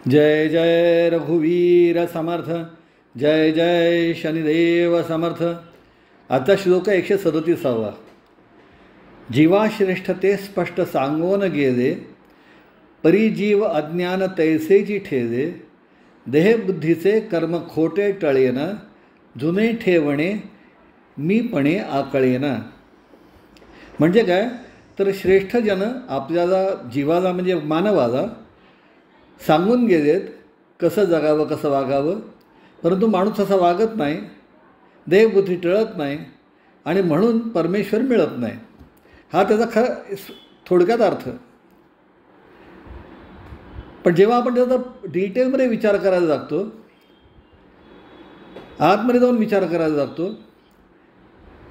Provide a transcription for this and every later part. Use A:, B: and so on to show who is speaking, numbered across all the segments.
A: जय जय रघुवीर समर्थ, जय जय शनिदेव समर्थ. आता श्लोक 137. जीवाश्रेष्ठते स्पष्ट सांगोन गेले, परिजीव अज्ञान तैसेची ठेजे. देहबुद्धीचे कर्म खोटे टळेन, जुने ठेवणे मीपणे आकळेन. म्हणजे काय तर श्रेष्ठ जन आपल्याला जीवाला म्हणजे मानवाला सांगून गेलेत कसं जगावं कसं वागावं, परंतु माणूस असा वागत नाही, देहबुद्धी टळत नाही आणि म्हणून परमेश्वर मिळत नाही. हा त्याचा खरा थोडक्यात अर्थ. पण जेव्हा आपण त्याचा डिटेलमध्ये विचार करायला लागतो, आतमध्ये जाऊन विचार करायला लागतो,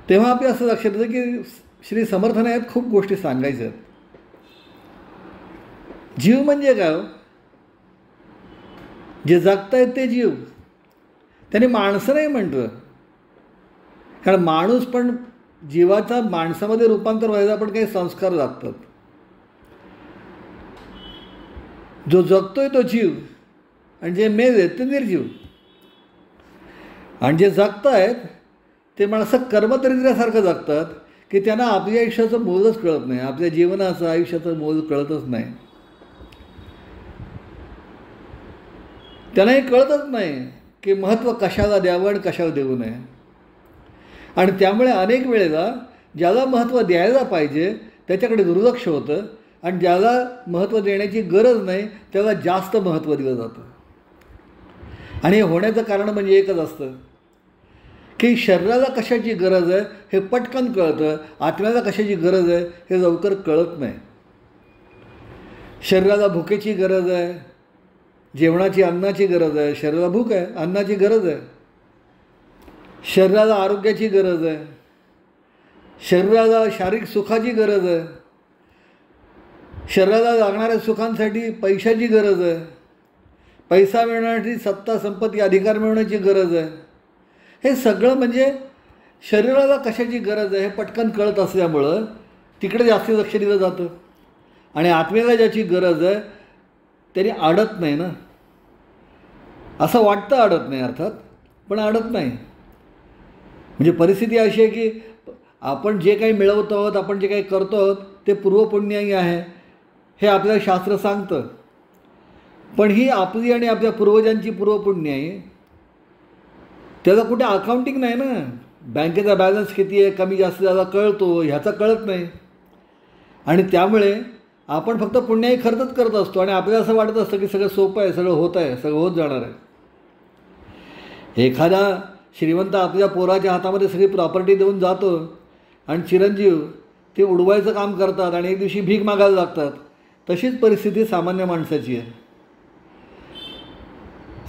A: तेव्हा आपल्या असं लक्षात येतं की श्री समर्थाने यात खूप गोष्टी सांगायच्या आहेत. जीव म्हणजे काय? जे जगतायत ते जीव. त्याने माणसं नाही म्हटलं, कारण माणूस पण जीवाचा माणसामध्ये रूपांतर व्हायला पण काही संस्कार लागतात. जो जगतोय तो जीव आणि जे मेले ते निर्जीव. आणि जे जगतायत ते माणसं कर्मदरिद्र्यासारखं जगतात की त्यांना आपल्या आयुष्याचं मोलच कळत नाही, आपल्या जीवनाचं आयुष्याचं मोल कळतच नाही. त्यांनाही कळतच नाही की महत्त्व कशाला द्यावं आणि कशाला देऊ नये. आणि त्यामुळे अनेक वेळेला ज्याला महत्त्व द्यायला पाहिजे त्याच्याकडे दुर्लक्ष होतं आणि ज्याला महत्त्व देण्याची गरज नाही त्याला जास्त महत्त्व दिलं जातं. आणि हे होण्याचं कारण म्हणजे एकच असतं की शरीराला कशाची गरज आहे हे पटकन कळतं, आत्म्याला कशाची गरज आहे हे लवकर कळत नाही. शरीराला भुकेची गरज आहे, जेवणाची अन्नाची गरज आहे. शरीराला भूक आहे, अन्नाची गरज आहे. शरीराला आरोग्याची गरज आहे, शरीराला शारीरिक सुखाची गरज आहे, शरीराला लागणाऱ्या सुखांसाठी पैशाची गरज आहे, पैसा मिळवण्यासाठी सत्ता संपत्ती अधिकार मिळवण्याची गरज आहे. हे सगळं म्हणजे शरीराला कशाची गरज आहे हे पटकन कळत असल्यामुळं तिकडे जास्त लक्ष दिलं जातं. आणि आत्म्याला ज्याची गरज आहे त्याने अडत नाही ना. असं वाटतं अडत नाही, अर्थात पण अडत नाही. म्हणजे परिस्थिती अशी आहे की आपण जे काही मिळवतो आहोत, आपण जे काही करतो आहोत ते पूर्वपुण्याई आहे हे आपल्याला शास्त्र सांगतं. पण ही आपली आणि आपल्या पूर्वजांची पूर्वपुण्याई, त्याला कुठे अकाउंटिंग नाही ना. बँकेचा बॅलन्स किती आहे, कमी जास्त झाला कळतो, ह्याचा कळत नाही. आणि त्यामुळे आपण फक्त पुण्याई खर्चच करत असतो आणि आपल्याला असं वाटत असतं की सगळं सोपं आहे, सगळं होत आहे, सगळं होत जाणार आहे. एखादा श्रीमंत आपल्या पोराच्या हातामध्ये सगळी प्रॉपर्टी देऊन जातो आणि चिरंजीव ते उडवायचं काम करतात आणि एक दिवशी भीक मागायला लागतात. तशीच परिस्थिती सामान्य माणसाची आहे.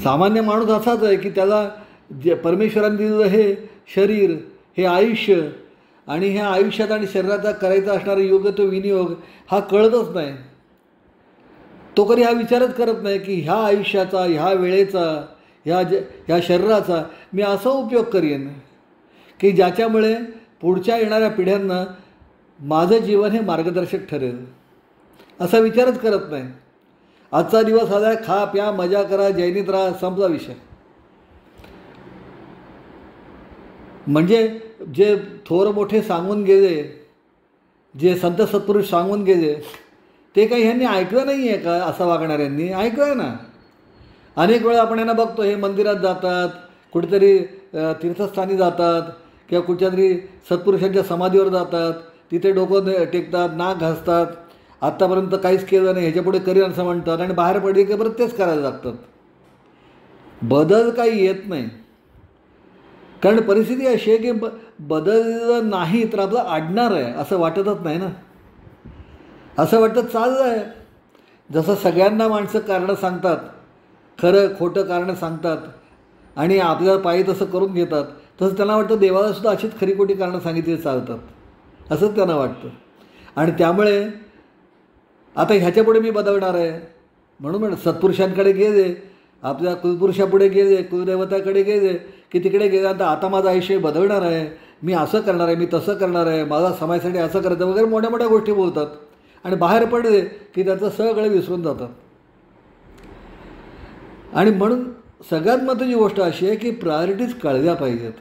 A: सामान्य माणूस असाच आहे की त्याला जे परमेश्वराने दिलेलं हे शरीर, हे आयुष्य आणि ह्या आयुष्यात आणि शरीराचा करायचा असणारा योग्य तो विनियोग हा कळतच नाही. तो कधी हा विचारच करत नाही की ह्या आयुष्याचा, ह्या वेळेचा, ह्या शरीराचा मी असा उपयोग करीन की ज्याच्यामुळे पुढच्या येणाऱ्या पिढ्यांना माझं जीवन हे मार्गदर्शक ठरेल. असा विचारच करत नाही. आजचा दिवस आला, खा प्या मजा करा, जैनीत राहा, संपला विषय. म्हणजे जे थोर मोठे सांगून गेले, जे संत सत्पुरुष सांगून गेले ते काही ह्यांनी ऐकलं नाही आहे का? असं वागणाऱ्यांनी ऐकलं आहे ना. अनेक वेळा आपण यांना बघतो, हे मंदिरात जातात, कुठेतरी तीर्थस्थानी जातात किंवा कुठच्या तरी सत्पुरुषांच्या समाधीवर जातात, तिथे डोकं टेकतात, नाक घासतात, आत्तापर्यंत काहीच केलं नाही ह्याच्यापुढे करीन असं म्हणतात आणि बाहेर पडले की परत तेच करायला लागतात. बदल काही येत नाही. कारण परिस्थिती अशी आहे की बदल नाही तर आपलं अडणार आहे असं वाटतच नाही ना. असं वाटतं चाललं आहे. जसं सगळ्यांना माणसं कारणं सांगतात, खरं खोटं कारणं सांगतात आणि आपल्याला पाहिजे तसं करून घेतात, तसं त्यांना वाटतं देवालासुद्धा अशीच खरीखोटी कारणं सांगितली चालतात असंच त्यांना वाटतं. आणि त्यामुळे आता ह्याच्यापुढे मी बदलणार आहे म्हणून सत्पुरुषांकडे गेले, आपल्या कुलपुरुषापुढे गेले, कुलदेवताकडे गेले की तिकडे गेल्यानंतर आता माझं आयुष्य बदलणार आहे, मी असं करणार आहे, मी तसं करणार आहे, माझा समाजासाठी असं करायचं वगैरे मोठ्या मोठ्या गोष्टी बोलतात आणि बाहेर पडले की त्याचं सगळं विसरून जातात. आणि म्हणून सगळ्यात महत्त्वाची गोष्ट अशी आहे की प्रायोरिटीज कळल्या पाहिजेत.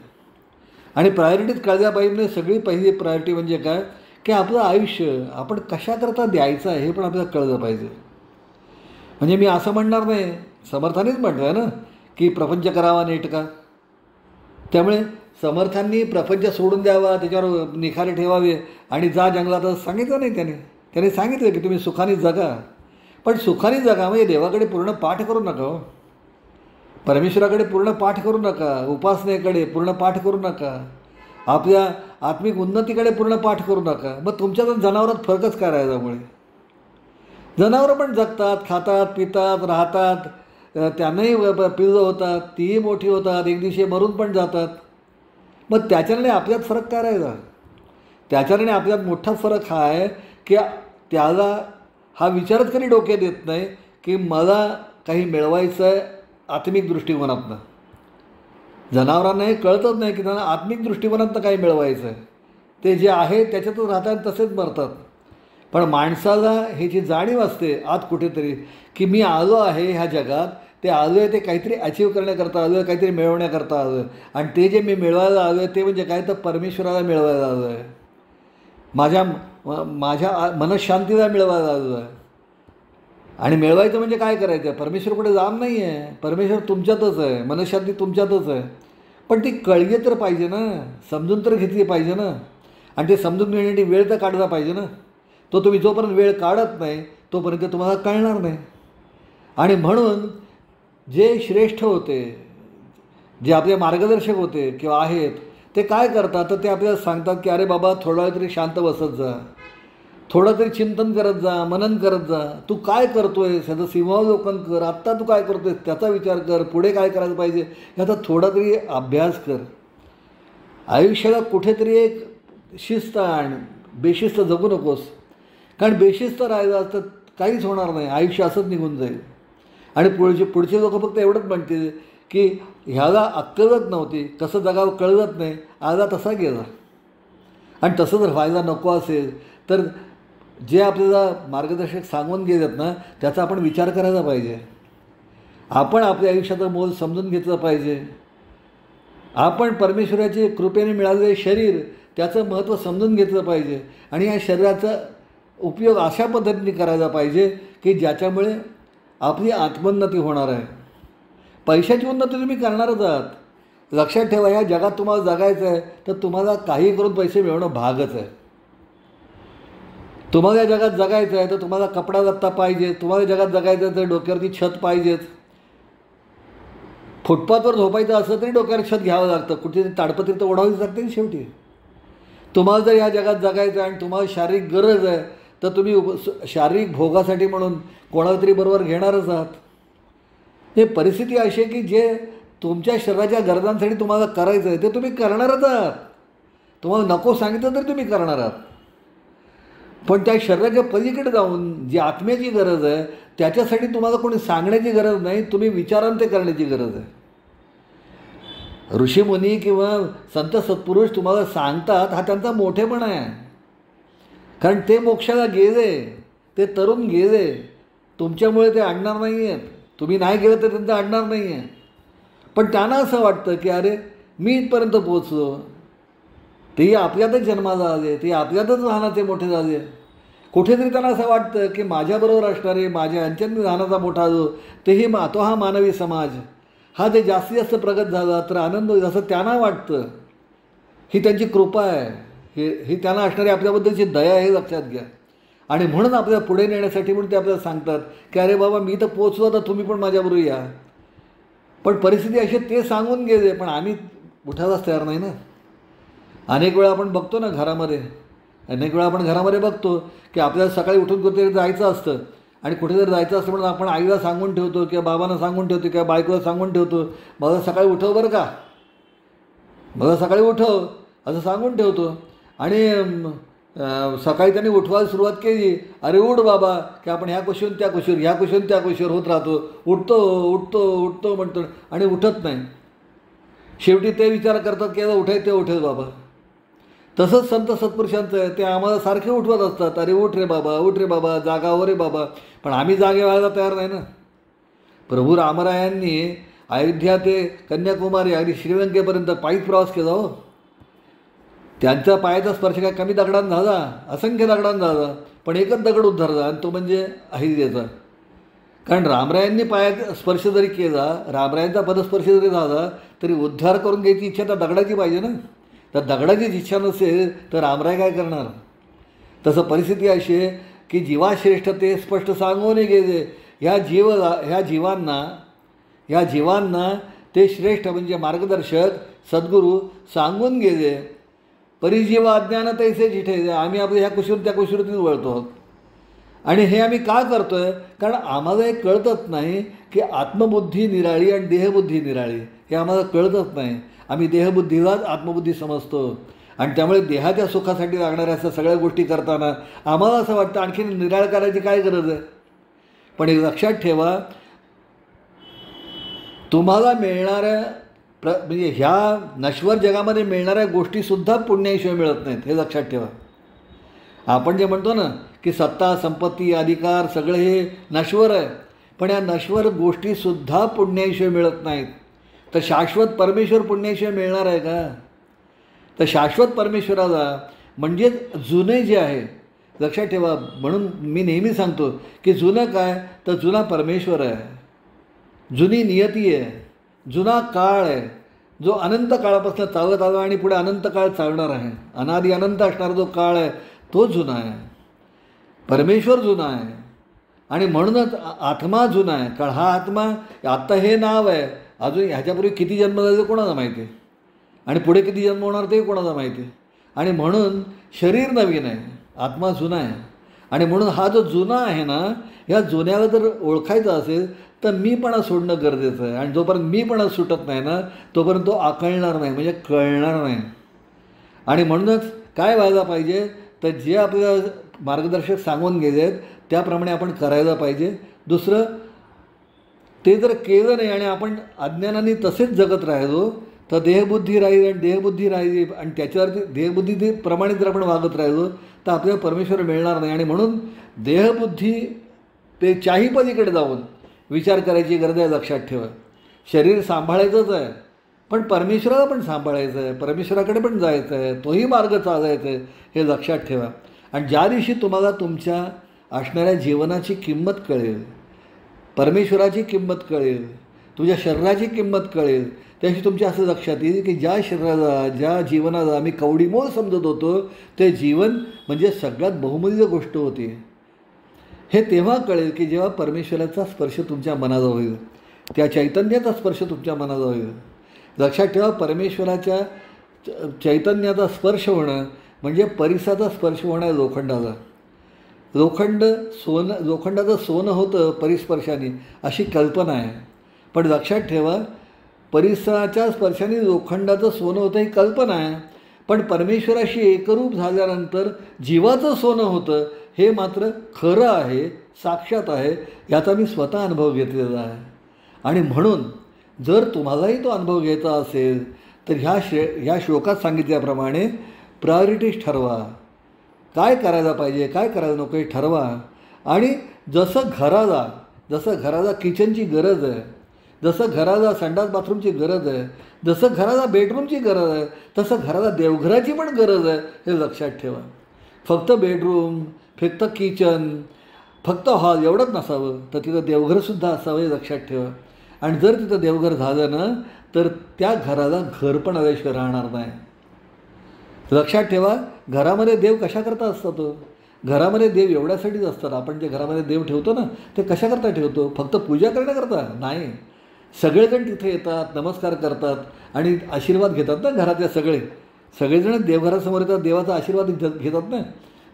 A: आणि प्रायोरिटीज कळल्या पाहिजे म्हणजे सगळी पहिली प्रायोरिटी म्हणजे काय की आपलं आयुष्य आपण कशाकरता द्यायचं आहे हे पण आपल्याला कळलं पाहिजे. म्हणजे मी असं म्हणणार नाही, समर्थानेच म्हटलं आहे ना की प्रपंच करावा नेटका. त्यामुळे समर्थांनी प्रपंच सोडून द्यावा, त्याच्यावर निखारे ठेवावे आणि जा जंगलात सांगितलं नाही त्याने सांगितलं की तुम्ही सुखाने जगा. पण सुखाने जगा म्हणजे देवाकडे पूर्ण पाठ करू नका हो, परमेश्वराकडे पूर्ण पाठ करू नका, उपासनेकडे पूर्ण पाठ करू नका, आपल्या आत्मिक उन्नतीकडे पूर्ण पाठ करू नका. मग तुमच्यात जनावरात फरकच काय राहिला. त्यामुळे जनावरं पण जगतात, खातात, पितात, राहतात, त्यांनाही पिल्लं होतात, तीही मोठी होतात, एक दिवशी मरून पण जातात. मग त्याच्याने आपल्यात फरक काय राहिला. त्याच्याने आपल्यात मोठा फरक हा आहे की त्याला हा विचारच कधी डोक्यात येत नाही की मला काही मिळवायचं आहे आत्मिक दृष्टिकोनातनं. जनावरांना हे कळतच नाही की त्यांना आत्मिक दृष्टिकोनातनं काही मिळवायचं आहे. ते जे आहे त्याच्यातच राहतात, तसेच मरतात. पण माणसाला ह्याची जाणीव असते आत कुठेतरी की मी आलो आहे ह्या जगात, ते आलो आहे ते काहीतरी अचीव करण्याकरता आलो आहे, काहीतरी मिळवण्याकरता आलो आहे. आणि ते जे मी मिळवायला आलो आहे ते म्हणजे काय तर परमेश्वराला मिळवायला आलो आहे, माझ्या मनशांतीला मिळवायला आलो आहे. आणि मिळवायचं म्हणजे काय करायचं आहे, परमेश्वर कुठे जाम नाही आहे, परमेश्वर तुमच्यातच आहे, मनशांती तुमच्यातच आहे. पण ती कळली तर पाहिजे ना, समजून तर घेतली पाहिजे ना. आणि ते समजून घेण्यासाठी वेळ तर काढला पाहिजे ना. तो तुम्ही जोपर्यंत वेळ काढत नाही तोपर्यंत तुम्हाला कळणार नाही. आणि म्हणून जे श्रेष्ठ होते, जे आपले मार्गदर्शक होते किंवा आहेत, ते काय करतात तर ते आपल्याला सांगतात की अरे बाबा थोडा वेळ तरी शांत बसत जा, थोडं तरी चिंतन करत जा, मनन करत जा. तू काय करतो आहेस ह्याचं सीमावलोकन कर. आत्ता तू काय करतो आहेस त्याचा विचार कर, पुढे काय करायला पाहिजे ह्याचा थोडा तरी अभ्यास कर. आयुष्याला कुठेतरी एक शिस्त आण, बेशिस्त जगू नकोस. कारण बेशिस्त राहिलं तर काहीच होणार नाही, आयुष्य असंच निघून जाईल. आणि पुढचे लोक फक्त एवढंच म्हणतील की ह्याला अक्कलच नव्हती, कसं जगावं कळलंच नाही, आला तसा गेला. आणि तसं जर व्हायला नको असेल तर जे आपल्याला मार्गदर्शक सांगून गेलेत ना त्याचा आपण विचार करायला पाहिजे. आपण आपल्या आयुष्याचं मोल समजून घेतलं पाहिजे. आपण परमेश्वराचे कृपेने मिळालेले शरीर त्याचं महत्त्व समजून घेतलं पाहिजे. आणि या शरीराचा उपयोग अशा पद्धतीने करायला पाहिजे की ज्याच्यामुळे आपली आत्मोन्नती होणार आहे. पैशाची उन्नती तुम्ही करणारच आहात. लक्षात ठेवा, या जगात तुम्हाला जगायचं आहे तर तुम्हाला काही करून पैसे मिळवणं भागच आहे. तुम्हाला या जगात जगायचं आहे तर तुम्हाला कपडा लत्ता पाहिजे, तुम्हाला जगात जगायचं आहे तर डोक्यावरती छत पाहिजेच. फुटपाथवर झोपायचं असं तरी डोक्यावर छत घ्यावं लागतं, कुठेतरी ताडपत्री तर ओढावीच लागते ना शेवटी. तुम्हाला जर या जगात जगायचं आहे आणि तुम्हाला शारीरिक गरज आहे तर तुम्ही शारीरिक भोगासाठी म्हणून कोणाला तरी बरोबर घेणारच आहात. हे परिस्थिती अशी आहे की जे तुमच्या शरीराच्या गरजांसाठी तुम्हाला करायचं आहे ते तुम्ही करणारच आहात. तुम्हाला नको सांगितलं तरी तुम्ही करणार आहात. पण त्या शरीराच्या पलीकडे जाऊन जी आत्म्याची गरज आहे त्याच्यासाठी तुम्हाला कोणी सांगण्याची गरज नाही, तुम्ही विचारांते करण्याची गरज आहे. ऋषीमुनी किंवा संत सत्पुरुष तुम्हाला सांगतात हा त्यांचा मोठेपणा आहे. कारण ते मोक्षाला गेले, ते तरुण गेले, तुमच्यामुळे ते आणणार नाही आहेत. तुम्ही नाही गेलं तर त्यांचं आणणार नाही आहे. पण त्यांना असं वाटतं की अरे मी इथपर्यंत पोचलो, तेही आपल्यातच जन्माला आले, ते आपल्यातच लहानाचे मोठे झाले. कुठेतरी त्यांना असं वाटतं की माझ्याबरोबर असणारे, माझ्या यांच्यात मी लहानाचा मोठा आलो, तेही तो हा मानवी समाज हा जे जास्तीत जास्त प्रगत झाला तर आनंद होईल असं त्यांना वाटतं. ही त्यांची कृपा आहे, ही त्यांना असणारी आपल्याबद्दलची दया आहे, लक्षात घ्या. आणि म्हणून आपल्याला पुढे नेण्यासाठी म्हणून ते आपल्याला सांगतात की अरे बाबा मी तर पोचलो तर तुम्ही पण माझ्याबरोबर या. पण परिस्थिती अशी ते सांगून गेले पण आम्ही उठायलाच तयार नाही ना. अनेक वेळा आपण बघतो ना घरामध्ये बघतो की आपल्याला सकाळी उठून कुठेतरी जायचं असतं आणि कुठेतरी जायचं असतं म्हणून आपण आईला सांगून ठेवतो किंवा बाबांना सांगून ठेवतो किंवा बायकोला सांगून ठेवतो मला सकाळी उठव बरं का, मला सकाळी उठव असं सांगून ठेवतो. आणि सकाळी त्यांनी उठवायला सुरुवात केली, अरे उठ बाबा, की आपण ह्या कुशीवर त्या कुशीवर ह्या कुशीवर त्या कुशीवर होत राहतो, उठतो उठतो उठतो म्हणतो आणि उठत नाही. शेवटी ते विचार करतात की उठाय ते उठेल बाबा. तसंच संत सत्पुरुषांचं आहे, ते आम्हाला सारखे उठवत असतात, अरे उठ रे बाबा, उठ रे बाबा, जागा हो रे बाबा. पण आम्ही जागे व्हायला तयार नाही ना. प्रभू रामरायांनी अयोध्या ते कन्याकुमारी अगदी श्रीलंकेपर्यंत पायीच प्रवास केला हो. त्यांचा पायाचा स्पर्श काय कमी दगडांना झाला, असंख्य दगडांना झाला, पण एकच दगड उद्धार झाला आणि तो म्हणजे अहिल्याचा. कारण रामरायांनी पायाचा स्पर्श जरी केला, रामरायांचा पदस्पर्श जरी झाला, तरी उद्धार करून घ्यायची इच्छा त्या दगडाची पाहिजे ना. तर दगडाचीच इच्छा नसेल तर रामराय काय करणार. तसं परिस्थिती अशी आहे की जीवाश्रेष्ठ ते स्पष्ट सांगून गेले. ह्या जीवांना ते श्रेष्ठ म्हणजे मार्गदर्शक सद्गुरू सांगून गेले. परिजीव अज्ञान तैसे जिठे. आम्ही आपल्या ह्या कुशीवर त्या कुशीवरतीच वळतो आहोत. आणि हे आम्ही का करतो आहे, कारण आम्हाला हे कळतच नाही की आत्मबुद्धी निराळी आणि देहबुद्धी निराळी. हे आम्हाला कळतच नाही. आम्ही देहबुद्धीलाच आत्मबुद्धी समजतो आणि त्यामुळे देहाच्या सुखासाठी लागणाऱ्या अशा सगळ्या गोष्टी करताना आम्हाला असं वाटतं आणखी निराळ करायची काय गरज आहे. पण एक लक्षात ठेवा, तुम्हाला मिळणाऱ्या म्हणजे ह्या नश्वर जगामध्ये मिळणाऱ्या गोष्टीसुद्धा पुण्याशिवाय मिळत नाहीत. हे लक्षात ठेवा. आपण जे म्हणतो ना की सत्ता संपत्ती अधिकार सगळे हे नश्वर आहे, पण या नश्वर गोष्टीसुद्धा पुण्याशिवाय मिळत नाहीत. तर शाश्वत परमेश्वर पुण्याशिवाय मिळणार आहे का. तर शाश्वत परमेश्वराला म्हणजेच जुने जे आहे, लक्षात ठेवा. म्हणून मी नेहमी सांगतो की जुनं काय, तर जुना परमेश्वर आहे, जुनी नियती आहे, जुना काळ आहे, जो अनंत काळापासून चालत आला आणि पुढे अनंत काळ चालणार आहे. अनादि अनंत असणारा जो काळ आहे तो जुना आहे. परमेश्वर जुना आहे आणि म्हणूनच आत्मा जुना आहे. कारण हा आत्मा आत्ता हे नाव आहे, अजून ह्याच्यापूर्वी किती जन्म झाले कोणाला माहिती आहे आणि पुढे किती जन्म होणार ते कोणाला माहिती आहे. आणि म्हणून शरीर नवीन आहे, आत्मा जुना आहे. आणि म्हणून हा जो जुना आहे ना, ह्या जुन्याला जर ओळखायचा असेल तर मीपणा सोडणं गरजेचं आहे. आणि जोपर्यंत मीपणा सुटत नाही ना, तोपर्यंत तो आकळणार नाही, म्हणजे कळणार नाही. आणि म्हणूनच काय व्हायला पाहिजे, तर जे आपल्याला मार्गदर्शक सांगून गेलेत त्याप्रमाणे आपण करायला पाहिजे. दुसरं, ते जर केलं नाही आणि आपण अज्ञानाने तसेच जगत राहिलो तर देहबुद्धी राहील आणि देहबुद्धी राहिली आणि त्याच्यावरती देहबुद्धी प्रमाणे जर आपण वागत राहिलो तर आपल्याला परमेश्वर मिळणार नाही. आणि म्हणून देहबुद्धी ते चाही पलीकडे जाऊन विचार करायची गरज आहे. लक्षात ठेवा. शरीर सांभाळायचंच आहे, पण परमेश्वराला पण सांभाळायचं आहे, परमेश्वराकडे पण जायचं आहे, तोही मार्ग चालायचा आहे. हे लक्षात ठेवा. आणि ज्या दिवशी तुम्हाला तुमच्या असणाऱ्या जीवनाची किंमत कळेल, परमेश्वराची किंमत कळेल, तुझ्या शरीराची किंमत कळेल, त्याशी तुमच्या असं लक्षात येईल की ज्या शरीराला ज्या जीवनाला आम्ही कवडीमोल समजत होतो ते जीवन म्हणजे सगळ्यात बहुमूल्य गोष्ट होती. हे तेव्हा कळेल की जेव्हा परमेश्वराचा स्पर्श तुमच्या मनाला होईल, त्या चैतन्याचा स्पर्श तुमच्या मनाला होईल. लक्षात ठेवा, परमेश्वराच्या चैतन्याचा स्पर्श होणं म्हणजे परिसाचा स्पर्श होणं आहे लोखंडाला. लोखंडाचं सोनं होतं परिस्पर्शाने अशी कल्पना आहे. पण लक्षात ठेवा, परिसराच्या स्पर्शाने लोखंडाचं सोनं होतं ही कल्पना आहे, पण परमेश्वराशी एकरूप झाल्यानंतर जीवाचं सोनं होतं हे मात्र खरं आहे, साक्षात आहे. याचा मी स्वतः अनुभव घेतलेला आहे. आणि म्हणून जर तुम्हालाही तो अनुभव घ्यायचा असेल तर ह्या श्लोकात सांगितल्याप्रमाणे प्रायोरिटीज ठरवा. काय करायला पाहिजे, काय करायला नको हे ठरवा. आणि जसं घराला किचनची गरज आहे, जसं घराला संडास बाथरूमची गरज आहे, जसं घराला बेडरूमची गरज आहे, तसं घराला देवघराची पण गरज आहे. हे लक्षात ठेवा. फक्त बेडरूम, फक्त किचन, फक्त हॉल एवढंच नसावं, तर तिथं देवघरसुद्धा असावं. हे लक्षात ठेवा. आणि जर तिथं देवघर झालं ना तर त्या घराला घर पण आल्याशिवाय राहणार नाही. लक्षात ठेवा, घरामध्ये देव कशाकरता असतात. घरामध्ये देव एवढ्यासाठीच असतात. आपण जे घरामध्ये देव ठेवतो ना ते कशाकरता ठेवतो, फक्त पूजा करण्याकरता नाही. सगळेजण तिथे येतात, नमस्कार करतात आणि आशीर्वाद घेतात ना. घरातल्या सगळेजण देवघरासमोर येतात, देवाचा आशीर्वाद घेतात ना.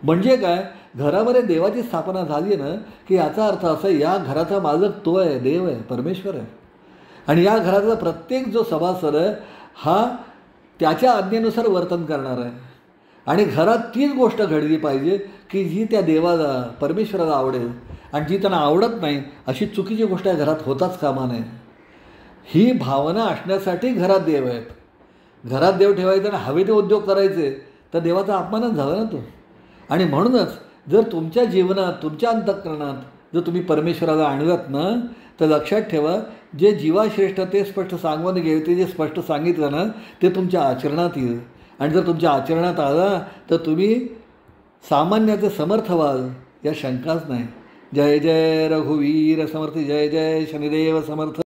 A: म्हणजे काय, घरामध्ये देवाची स्थापना झाली ना की याचा अर्थ असा, या घराचा मालक तो आहे, देव आहे, परमेश्वर आहे. आणि या घरातला प्रत्येक जो सभासद आहे हा त्याच्या आज्ञेनुसार वर्तन करणार आहे. आणि घरात तीच गोष्ट घडली पाहिजे की जी त्या देवाला परमेश्वराला आवडेल. आणि जी त्यांना आवडत नाही अशी चुकीची गोष्ट या घरात होताच कामा नये. ही भावना असण्यासाठी घरात देव आहेत. घरात देव ठेवायचे आणि हवे ते उद्योग करायचे तर देवाचा अपमानच झाला ना तो. आणि म्हणूनच जर तुमच्या जीवनात, तुमच्या अंतःकरणात जर तुम्ही परमेश्वराला आणलात ना तर लक्षात ठेवा, जे जीवाश्रेष्ठ ते स्पष्ट सांगून गेले, ते जे स्पष्ट सांगितलं ना ते तुमच्या आचरणात येईल. आणि जर तुमच्या आचरणात आला तर तुम्ही सामान्याचे समर्थ व्हाल, या शंकाच नाही. जय जय रघुवीर समर्थ, जय जय शनिदेव समर्थ.